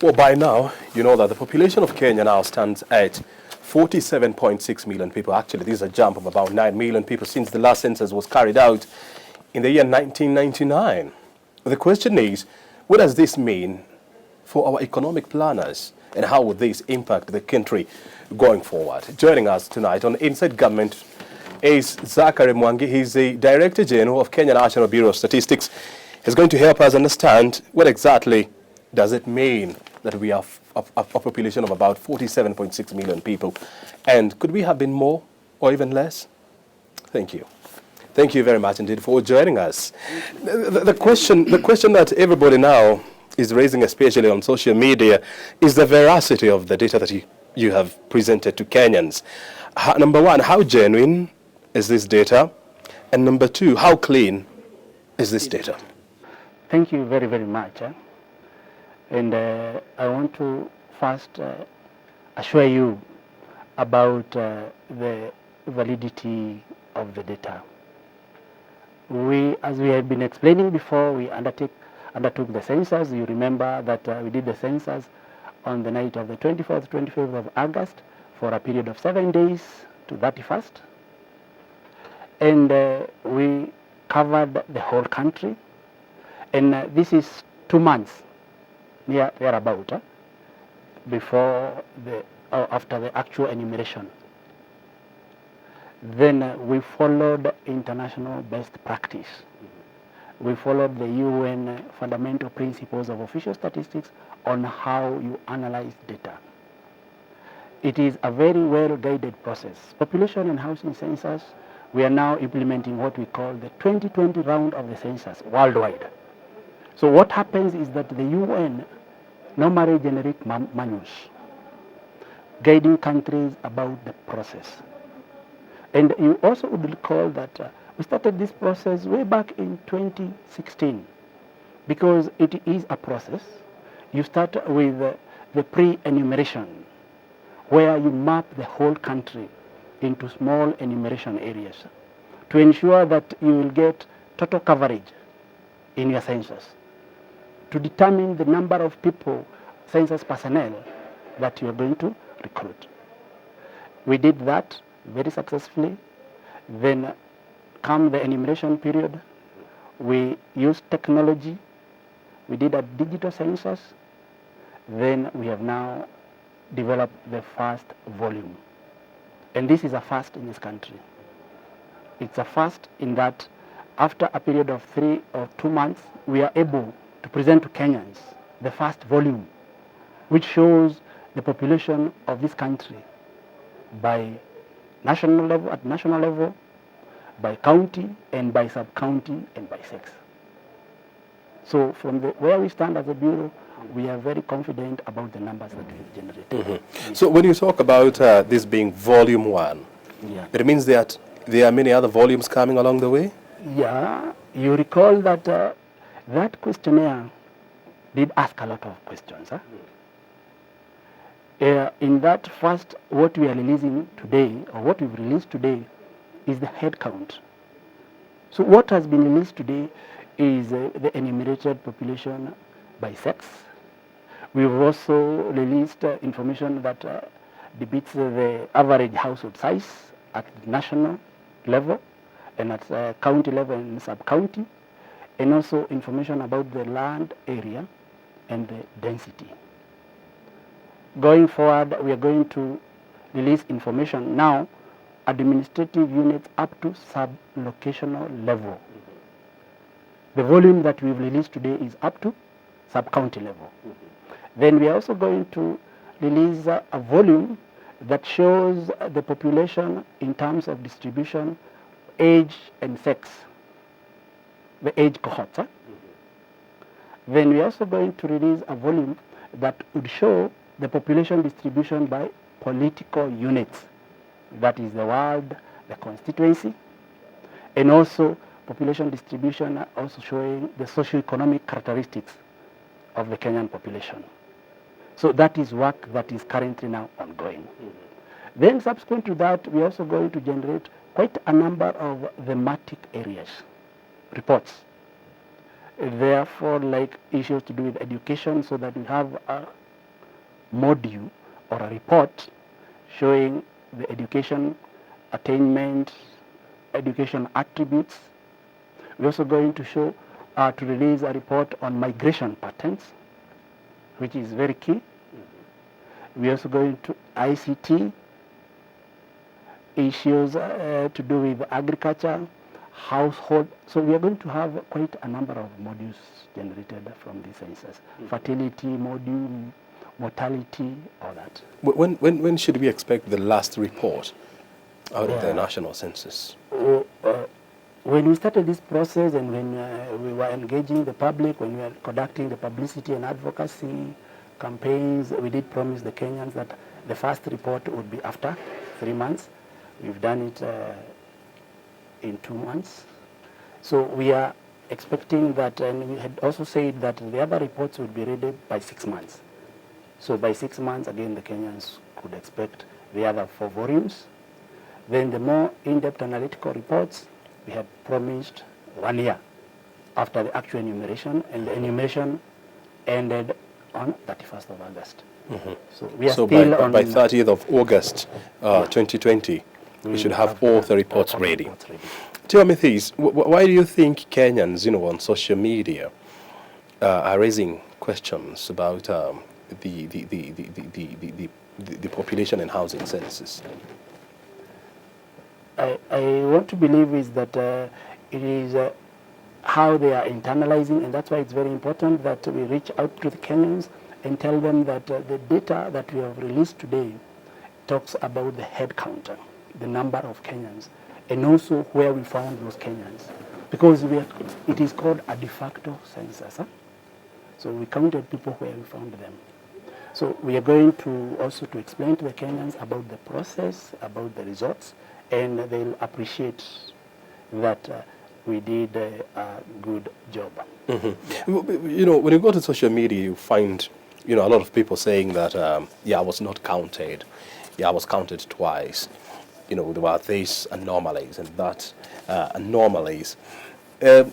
Well, by now, you know that the population of Kenya now stands at 47.6 million people. Actually, this is a jump of about 9 million people since the last census was carried out in the year 1999. The question is, what does this mean for our economic planners, and how would this impact the country going forward? Joining us tonight on Inside Government is Zachary Mwangi. He's the Director General of Kenya National Bureau of Statistics. He's going to help us understand what exactly does it mean that we have a population of about 47.6 million people, and could we have been more or even less? Thank you. Thank you very much indeed for joining us. The question that everybody now is raising, especially on social media, is the veracity of the data that you have presented to Kenyans. Number one, how genuine is this data? And number two, how clean is this data? Thank you very, very much. And I want to first assure you about the validity of the data. As we have been explaining before, we undertook the census. You remember that we did the census on the night of the 24th, 25th of August for a period of 7 days to 31st. And we covered the whole country. And this is 2 months, thereabout, before after the actual enumeration. Then we followed international best practice. We followed the UN fundamental principles of official statistics on how you analyze data. It is a very well-guided process. Population and housing census, we are now implementing what we call the 2020 round of the census worldwide. So what happens is that the UN normally generate manuals guiding countries about the process. And you also would recall that we started this process way back in 2016 because it is a process. You start with the pre-enumeration where you map the whole country into small enumeration areas to ensure that you will get total coverage in your census, to determine the number of people, census personnel, that you are going to recruit. We did that very successfully. Then come the enumeration period, we used technology, we did a digital census, then we have now developed the first volume. And this is a first in this country. It's a first in that after a period of 3 or 2 months, we are able to present to Kenyans the first volume, which shows the population of this country by national level, at national level, by county, and by sub-county, and by sex. So from where we stand as a bureau, we are very confident about the numbers that we've generated. Mm-hmm. So when you talk about this being volume 1, it means that there are many other volumes coming along the way? Yeah, you recall that that questionnaire did ask a lot of questions. In that first, what we are releasing today, or what we've released today, is the head count. So what has been released today is the enumerated population by sex. We've also released information that depicts the average household size at national level and at county level and sub-county, and also information about the land area and the density. Going forward, we are going to release information now, administrative units up to sub-locational level. The volume that we've released today is up to sub-county level. Then we are also going to release a volume that shows the population in terms of distribution, age and sex, the age cohorts. Then we are also going to release a volume that would show the population distribution by political units. That is the ward, the constituency, and also population distribution also showing the socio-economic characteristics of the Kenyan population. So that is work that is currently now ongoing. Then subsequent to that, we are also going to generate quite a number of thematic areas, reports. Therefore, like issues to do with education, so that we have module or a report showing the education attainment, education attributes. We're also going to show, to release a report on migration patterns, which is very key. We're also going to ICT, issues to do with agriculture, household. So we are going to have quite a number of modules generated from the census. Fertility module, mortality, all that. When should we expect the last report out of the national census? When we started this process and when we were engaging the public, when we were conducting the publicity and advocacy campaigns, we did promise the Kenyans that the first report would be after 3 months. We've done it in 2 months. So we are expecting that, and we had also said that the other reports would be ready by 6 months. So by 6 months, again, the Kenyans could expect the other 4 volumes. Then the more in-depth analytical reports, we had promised 1 year after the actual enumeration, and the enumeration ended on 31st of August. So we are still by 30th of August 2020, we should have all the reports ready. Timothy, why do you think Kenyans, on social media are raising questions about the population and housing census? I want to believe is that it is how they are internalizing, and that's why it's very important that we reach out to the Kenyans and tell them that the data that we have released today talks about the head count, the number of Kenyans, and also where we found those Kenyans. Because it is called a de facto census. Huh? So we counted people where we found them. So we are going to also to explain to the Kenyans about the process, about the results, and they'll appreciate that we did a good job. When you go to social media, you find, a lot of people saying that, I was not counted. I was counted twice. There were these anomalies and that anomalies. And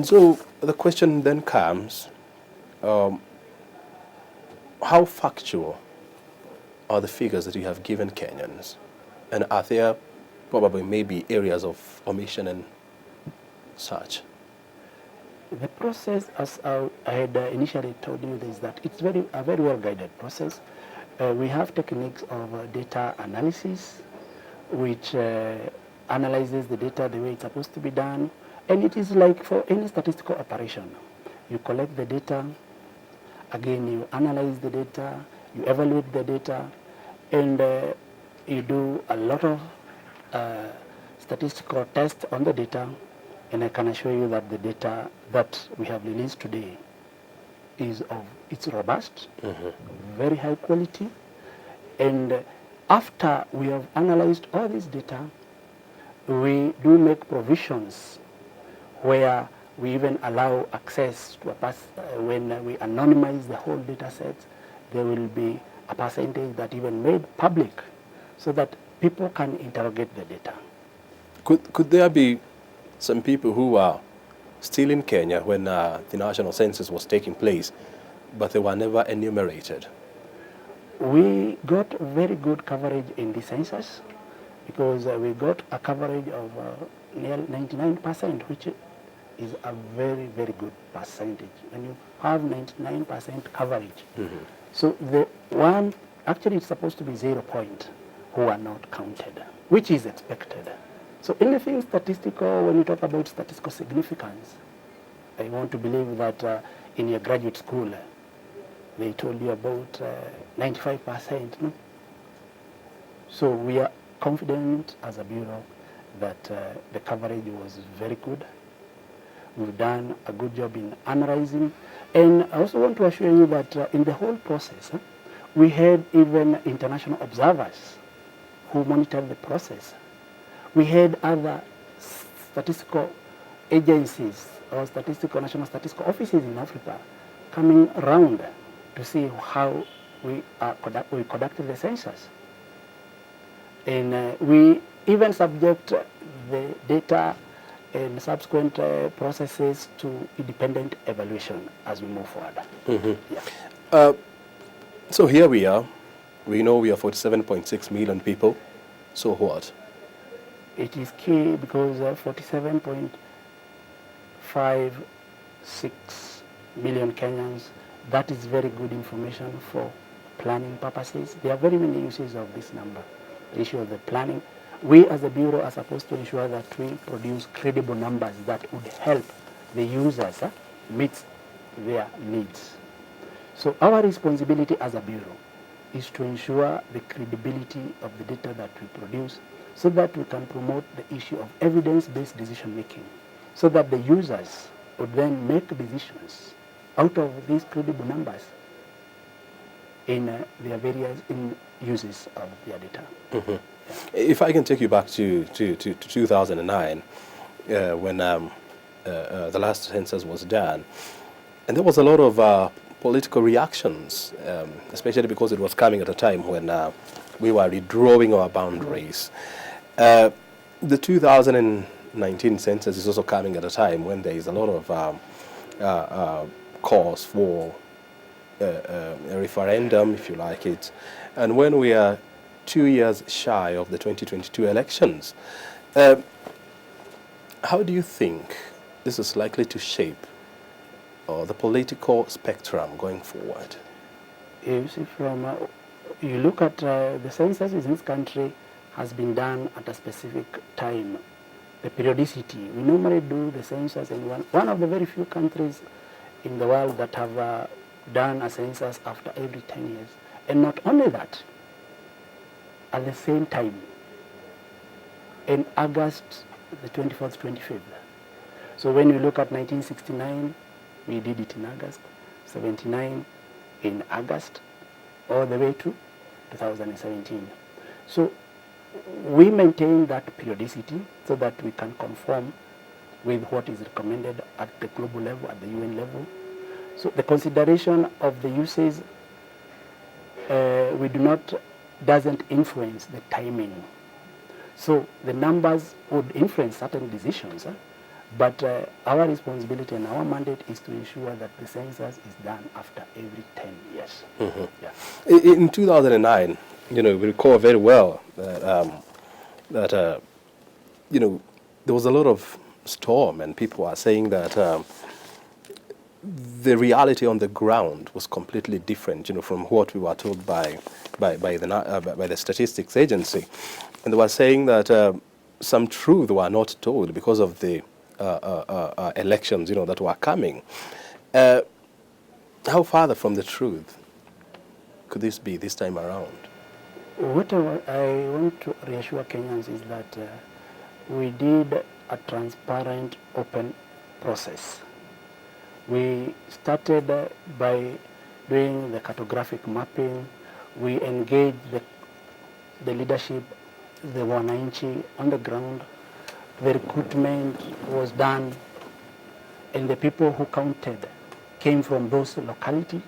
so the question then comes, how factual are the figures that you have given Kenyans? And are there probably maybe areas of omission and such? The process, as I had initially told you, is that it's a very well-guided process. We have techniques of data analysis, which analyzes the data the way it's supposed to be done. And it is like for any statistical operation. You collect the data, again you analyze the data, you evaluate the data, and you do a lot of statistical tests on the data, and I can assure you that the data that we have released today it's robust, very high quality, and after we have analyzed all this data, we do make provisions where we even allow access to when we anonymize the whole data set, there will be a percentage that even made public so that people can interrogate the data. Could there be some people who are still in Kenya when the national census was taking place, but they were never enumerated? We got very good coverage in the census because we got a coverage of nearly 99%, which is a very, very good percentage. When you have 99% coverage, so the one, actually it's supposed to be 0 point who are not counted, which is expected. So anything statistical, when you talk about statistical significance, I want to believe that in your graduate school, they told you about 95%. No? So we are confident as a bureau that the coverage was very good. We've done a good job in analyzing. And I also want to assure you that in the whole process, we had even international observers who monitored the process. We had other statistical agencies or national statistical offices in Africa coming around to see how we conducted the census. And we even subject the data and subsequent processes to independent evaluation as we move forward. So here we are. We know we are 47.6 million people. So what? It is key because 47.56 million Kenyans, that is very good information for planning purposes. There are very many uses of this number. The issue of the planning. We as a bureau are supposed to ensure that we produce credible numbers that would help the users meet their needs. So our responsibility as a bureau is to ensure the credibility of the data that we produce so that we can promote the issue of evidence-based decision making so that the users would then make decisions out of these credible numbers in their various uses of their data. Mm-hmm. Yeah. If I can take you back to 2009, when the last census was done, and there was a lot of political reactions, especially because it was coming at a time when we were redrawing our boundaries. The 2019 census is also coming at a time when there is a lot of calls for a referendum, if you like it, and when we are 2 years shy of the 2022 elections, how do you think this is likely to shape the political spectrum going forward? You see, you look at the census in this country has been done at a specific time. The periodicity, we normally do the census in one of the very few countries in the world that have done a census after every 10 years. And not only that, at the same time, in August the 24th, 25th. So when you look at 1969, we did it in August, 79 in August, all the way to 2017. So we maintain that periodicity so that we can conform with what is recommended at the global level, at the UN level. So the consideration of the uses doesn't influence the timing. So the numbers would influence certain decisions, but our responsibility and our mandate is to ensure that the census is done after every 10 years. Mm-hmm. Yeah. In 2009, we recall very well that there was a lot of storm, and people are saying that the reality on the ground was completely different, from what we were told by the statistics agency, and they were saying that some truth were not told because of the elections, that were coming. How far from the truth could this be this time around? What I want to reassure Kenyans is that we did a transparent, open process. We started by doing the cartographic mapping. We engaged the leadership, the wananchi on the ground. The recruitment was done, and the people who counted came from those localities.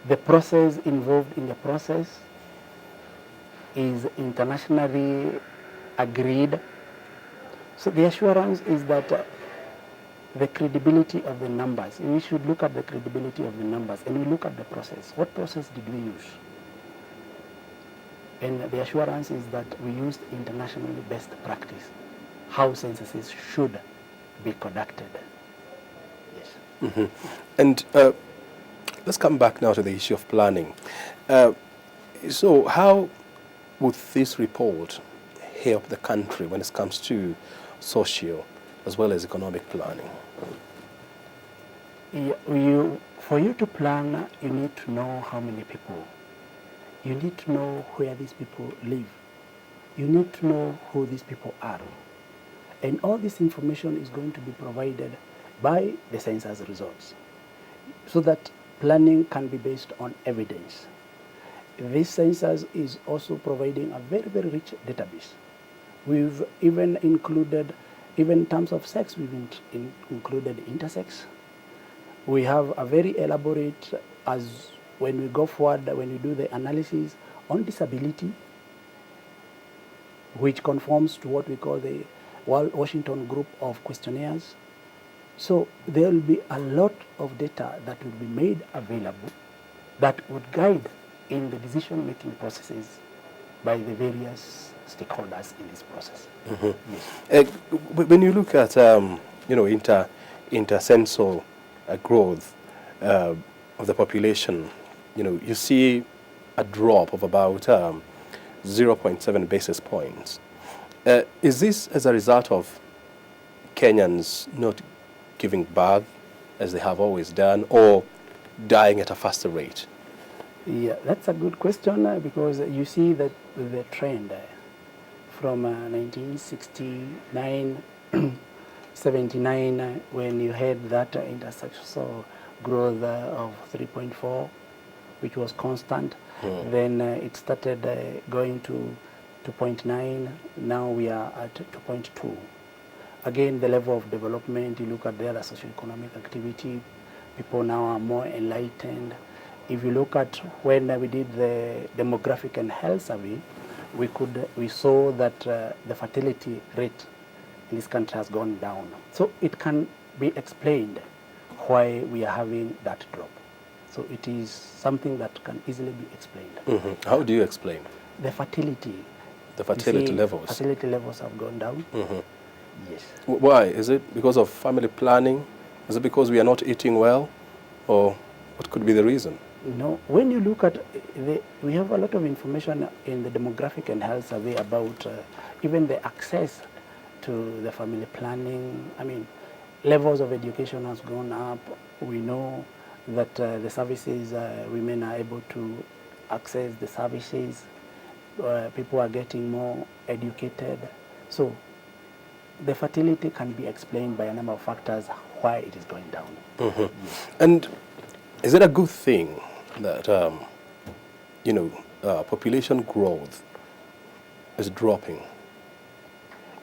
The process involved in the process is internationally agreed. So the assurance is that the credibility of the numbers, we should look at the credibility of the numbers, and we look at the process. What process did we use? And the assurance is that we used internationally best practice, how censuses should be conducted. Yes. Mm-hmm. And let's come back now to the issue of planning. So how would this report help the country when it comes to social as well as economic planning? For you to plan, you need to know how many people. You need to know where these people live. You need to know who these people are. And all this information is going to be provided by the census results so that planning can be based on evidence. This census is also providing a very, very rich database. We've even included, even in terms of sex, we've included intersex. We have a very elaborate, as when we go forward, when we do the analysis on disability, which conforms to what we call the Washington group of questionnaires. So there will be a lot of data that will be made available that would guide in the decision-making processes by the various stakeholders in this process. Yes. When you look at intercensal growth of the population, you see a drop of about 0.7 basis points. Is this as a result of Kenyans not giving birth as they have always done, or dying at a faster rate? Yeah, that's a good question because you see that the trend from 1969, 79, when you had that intersectional growth of 3.4, which was constant. Then it started going to 2.9. Now we are at 2.2. Again, the level of development, you look at the other socioeconomic activity, people now are more enlightened. If you look at when we did the demographic and health survey, we saw that the fertility rate in this country has gone down. So it can be explained why we are having that drop. So it is something that can easily be explained. How do you explain? The fertility. The fertility levels. Fertility levels have gone down. Yes. Why? Is it because of family planning? Is it because we are not eating well? Or what could be the reason? No, when you look at, we have a lot of information in the demographic and health survey about even the access to the family planning. I mean, levels of education has gone up. We know that the services, women are able to access the services. People are getting more educated. So the fertility can be explained by a number of factors why it is going down. Yes. And is it a good thing that, population growth is dropping?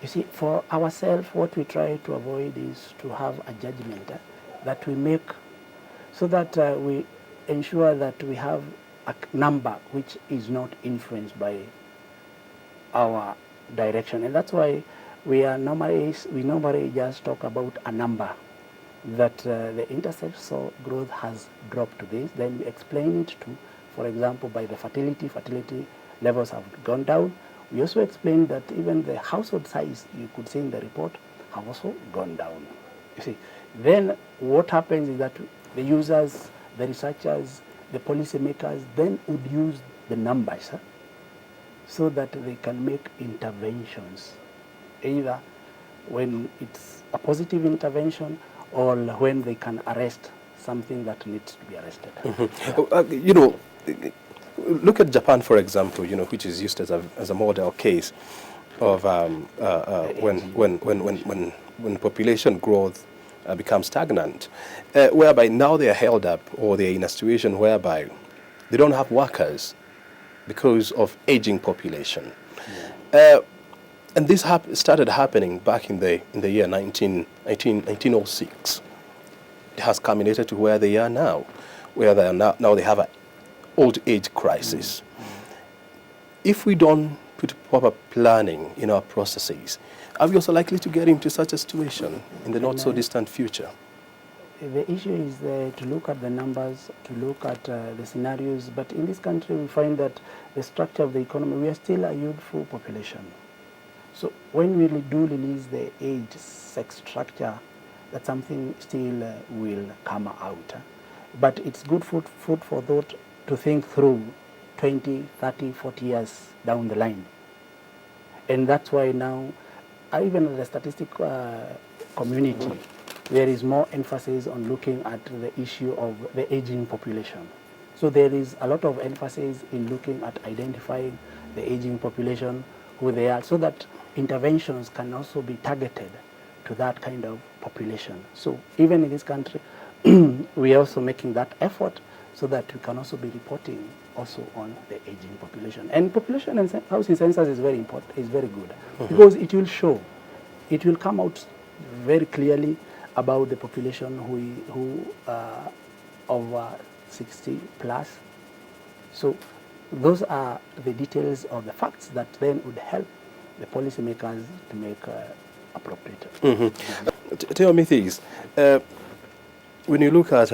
You see, for ourselves, what we try to avoid is to have a judgment that we make so that we ensure that we have a number which is not influenced by our direction. And that's why we normally just talk about a number, that the intersectional growth has dropped to this. Then we explain it to, for example, by the fertility levels have gone down. We also explained that even the household size, you could see in the report, have also gone down. You see, then what happens is that the users, the researchers, the policymakers then would use the numbers so that they can make interventions, either when it's a positive intervention or when they can arrest something that needs to be arrested. Look at Japan, for example, which is used as a model case of when population growth becomes stagnant, whereby now they are held up, or they are in a situation whereby they don't have workers because of aging population. And this started happening back in the year 1906. It has culminated to where they are now, where they are now they have an old age crisis. If we don't put proper planning in our processes, are we also likely to get into such a situation in the not so distant future? The issue is to look at the numbers, to look at the scenarios, but in this country we find that the structure of the economy, we are still a youthful population. So when we do release the age sex structure, that something still will come out. But it's good food for thought to think through 20, 30, 40 years down the line. And that's why now, even in the statistical community, there is more emphasis on looking at the issue of the aging population. So there is a lot of emphasis in looking at identifying the aging population, who they are, so that interventions can also be targeted to that kind of population. So even in this country, we are also making that effort so that we can also be reporting also on the aging population. And population and housing census is very important, is very good, because it will show, it will come out very clearly about the population who over 60 plus. So those are the details of the facts that then would help the policymakers to make appropriate. Tell me this, when you look at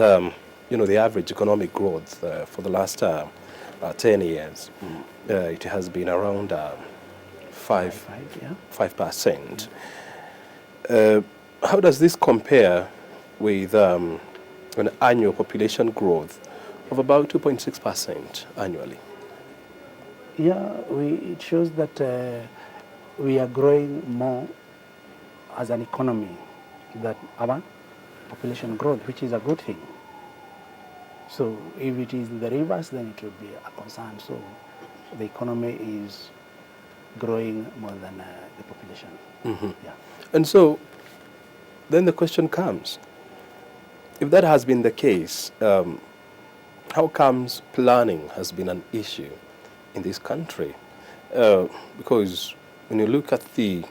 the average economic growth for the last 10 years, it has been around 5%. How does this compare with an annual population growth of about 2.6% annually? Yeah, it shows that we are growing more as an economy than our population growth, which is a good thing. So if it is the reverse, then it would be a concern. So the economy is growing more than the population. Yeah. And so then the question comes, if that has been the case, how comes planning has been an issue in this country? Because when you look at the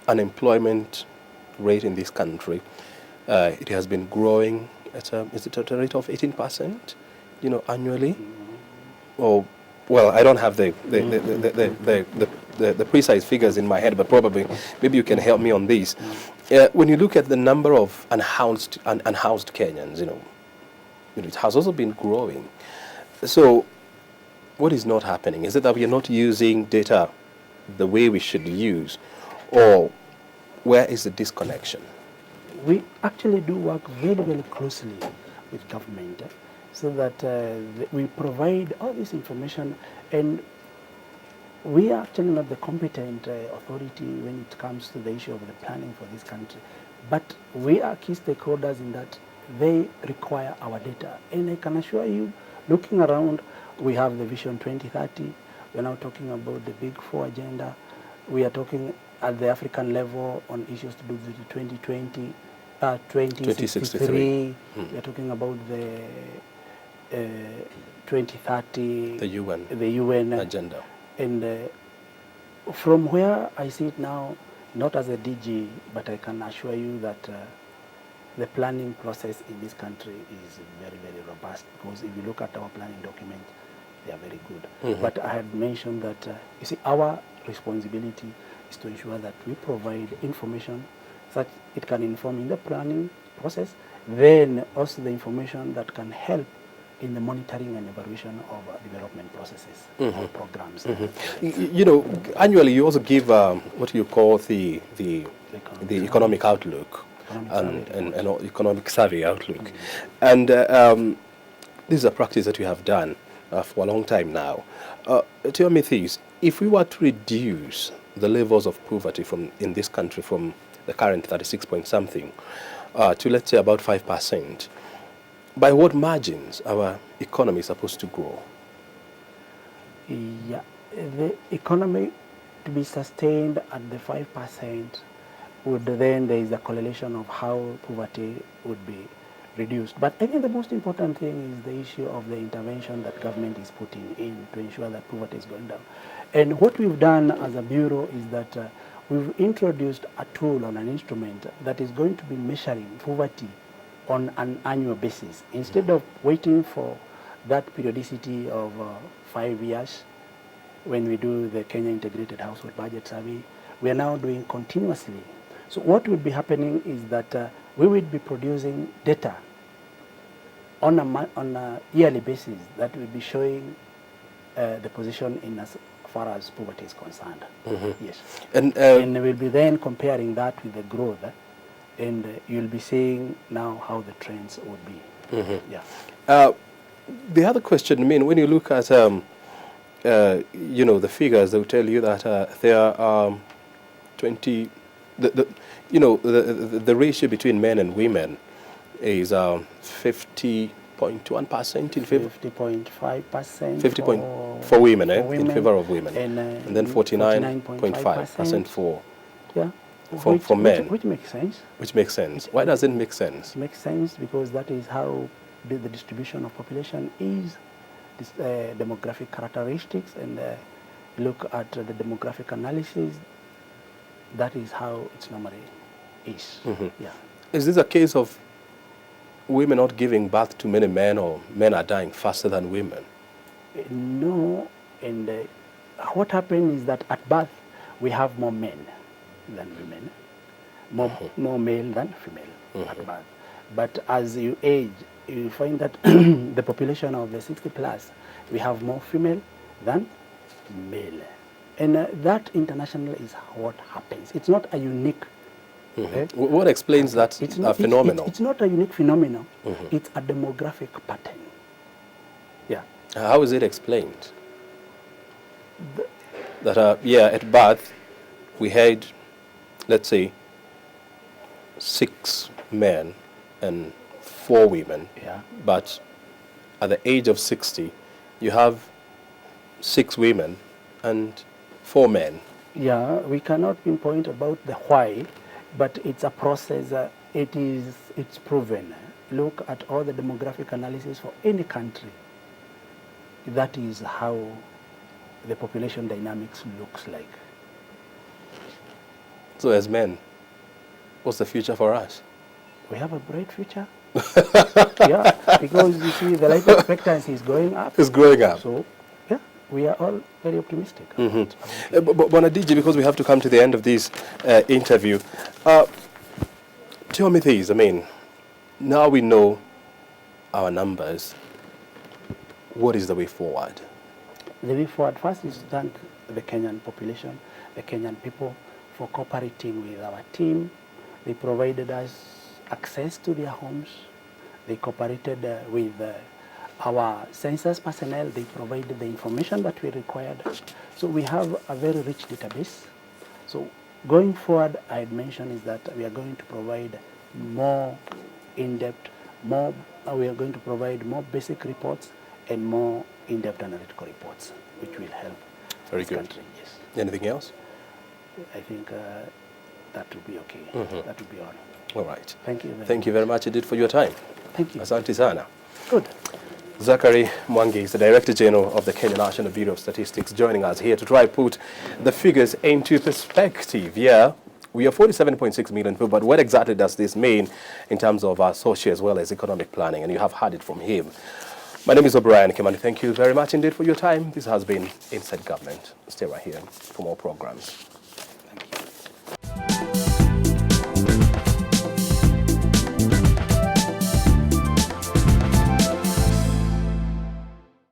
unemployment rate in this country, it has been growing at a rate of 18%, annually. Or, well, I don't have the precise figures in my head, but maybe you can help me on this. When you look at the number of unhoused Kenyans, it has also been growing. So what is not happening? Is it that we are not using data the way we should use, or where is the disconnection? We actually do work very, very closely with government so that we provide all this information, and we are actually not the competent authority when it comes to the issue of the planning for this country. But we are key stakeholders in that they require our data. And I can assure you, looking around, we have the Vision 2030. We're now talking about the Big Four agenda. We are talking at the African level on issues to do with the 2063. We are talking about the 2030. The UN agenda. And from where I see it now, not as a DG, but I can assure you that the planning process in this country is very, very robust, because if you look at our planning documents, they are very good. But I had mentioned that, you see, our responsibility is to ensure that we provide information such it can inform in the planning process, then also the information that can help in the monitoring and evaluation of development processes or programs. Annually you also give what you call the economic outlook and economic survey outlook. And this is a practice that you have done for a long time now. Tell me this, if we were to reduce the levels of poverty in this country from the current 36 point something to, let's say, about 5%, by what margins our economy is supposed to grow? Yeah, the economy to be sustained at the 5% would then, there is a correlation of how poverty would be reduced. But I think the most important thing is the issue of the intervention that government is putting in to ensure that poverty is going down. And what we've done as a bureau is that we've introduced a tool or an instrument that is going to be measuring poverty on an annual basis. Instead of waiting for that periodicity of 5 years when we do the Kenya Integrated Household Budget Survey, we are now doing continuously. So what would be happening is that we would be producing data on a yearly basis that will be showing the position in as far as poverty is concerned. Yes. And we'll be then comparing that with the growth, and you'll be seeing now how the trends would be. Yeah. The other question, when you look at the figures, they will tell you that there are 20. The ratio between men and women is 50.1% in favor. 50.5%. 50 for women, in favor of women, and then 49.5% for men. Which makes sense. Which makes sense. Why does it make sense? It makes sense because that is how the distribution of population is. This demographic characteristics, and look at the demographic analysis. That is how it's normally is. Yeah. Is this a case of women not giving birth to many men, or men are dying faster than women? No, and what happens is that at birth we have more men than women. more male than female at birth. But as you age, you find that the population of the 60 plus, we have more female than male. And that internationally is what happens. It's not a unique What explains that phenomenon? It's not a unique phenomenon. It's a demographic pattern. Yeah. How is it explained? That at birth we had, let's say, 6 men and 4 women. Yeah. But at the age of 60, you have 6 women and 4 men. Yeah, we cannot pinpoint about the why, but it's a process. It's proven. Look at all the demographic analysis for any country. That is how the population dynamics looks like. So as men, what's the future for us? We have a bright future. Yeah, because you see the life expectancy is going up. It's growing up. So, yeah, we are all very optimistic. But DJ, because we have to come to the end of this interview, tell me this. I mean, now we know our numbers. What is the way forward? The way forward, first, is to thank the Kenyan population, the Kenyan people, for cooperating with our team. They provided us access to their homes. They cooperated with our census personnel. They provided the information that we required. So we have a very rich database. So going forward, I had mentioned is that we are going to provide more in-depth, we are going to provide more basic reports and more in-depth analytical reports, which will help Very this good. country. Yes. Anything else? I think that will be okay. That will be all. All right. Thank you. Thank you very much indeed for your time. Thank you. Asante sana. Good. Zachary Mwangi is the Director General of the Kenya National Bureau of Statistics, joining us here to try to put the figures into perspective. Yeah, we are 47.6 million people, but what exactly does this mean in terms of our social as well as economic planning? And you have heard it from him. My name is O'Brien Kimani. Thank you very much indeed for your time. This has been Inside Government. Stay right here for more programs.